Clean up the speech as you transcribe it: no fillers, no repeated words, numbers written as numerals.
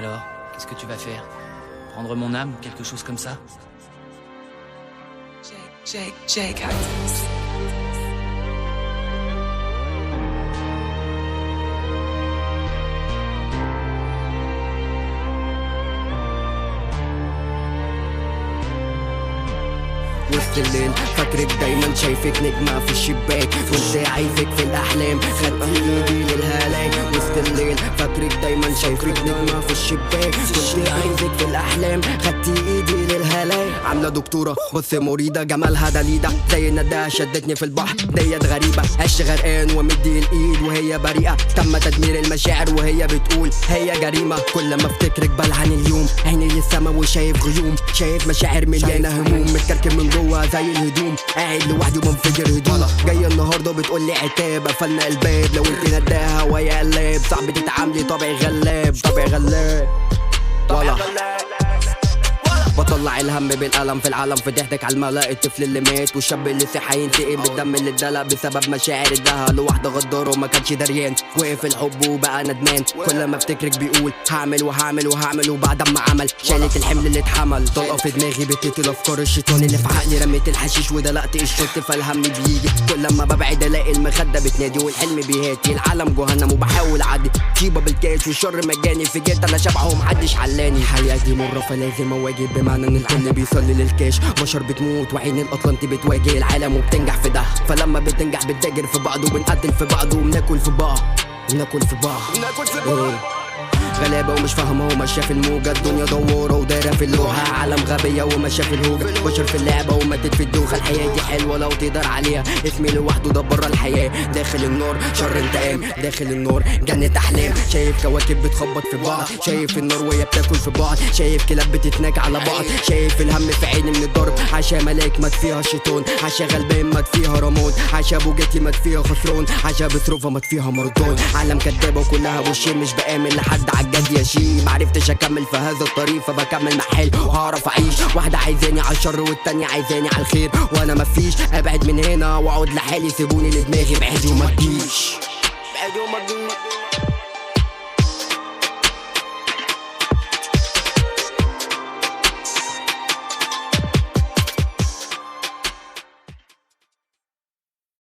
Alors, qu'est-ce que tu vas faire? Prendre mon âme ou quelque chose comme ça? Jake Hutchins. وسط الليل فاكرك دايما شايفك نجمة في الشباك كنت عايزك في الأحلام خدت ايدي للهلاك وسط الليل فاكرك دايما شايفك نجمة في الشباك كنت عايزك في الأحلام خدت ايدي للهلاك عاملة دكتورة بص مريضة جمالها دليدة زي النداء شدتني في البحر ديت غريبة عشت غرقان ومدي الإيد وهي بريئة تم تدمير المشاعر وهي بتقول هي جريمة كل ما افتكرك بلعن اليوم عيني للسما وشايف غيوم شايف مشاعر مليانة هموم متكركب من جوه زي الهدوم قاعد لوحدي ومنفجر هدوم جايه النهارده بتقولي عتاب قفلنا الباب لو انت نداها ويا قلاب صعب تتعاملي طبعي غلاب طبعي غلاب ولا بطلع الهم بالقلم في العالم فتحتك على الملا الطفل اللي مات والشاب اللي صحى ينتقم بالدم اللي اتدلق بسبب مشاعر اداها لواحده غداره وما كانش دريان وقف الحب وبقى ندمان كل ما افتكرك بيقول هعمل وهعمل وهعمل وبعد ما عمل شالت الحمل اللي اتحمل طلقه في دماغي بتقتل افكار الشيطان اللي في عقلي رميت الحشيش ودلقت الشط فالهم بيجي كل ما ببعد الاقي المخده بتنادي والحلم بيهاتي العالم جهنم وبحاول اعدي طيبه بالكاش والشر مجاني في جيت انا شبعه ومحدش حلاني حياتي مره فلازم اواجه بمعنى ان الكل بيصلي للكاش بشر بتموت وعين الاطلنطي بتواجه العالم وبتنجح في ده فلما بتنجح بتتاجر في بعض وبنقتل في بعض وبناكل في بعض بناكل في بعض غلابة ومش فاهمة وماشية في الموجة الدنيا دوارة ودايرة في اللوحة عالم غبية وماشية في الهوجة بشر في اللعبة وماتت في الدوخة الحياة دي حلوة لو تقدر عليها اسمي لوحده ده برا الحياة داخل النار شر انتقام داخل النار جنة أحلام شايف كواكب بتخبط في بعض شايف النار وهي بتاكل في بعض شايف كلاب بتتناج على بعض شايف الهم في عيني من الضرب عشا ملاك مات فيها الشيطان عشا غلبان مات فيها رماد عشا بوجاتي مات فيها خسران عشا بصرفها مات فيها مرضان عالم كدابة وكلها وشين مش بآمن لحد عالجد يا شي معرفتش اكمل في هذا الطريق فبكمل محل وهعرف اعيش واحدة عايزاني على الشر والتانية عايزاني على الخير وانا مفيش ابعد من هنا واقعد لحالي سيبوني لدماغي بعيد وما تجيش بعيد وما تجيش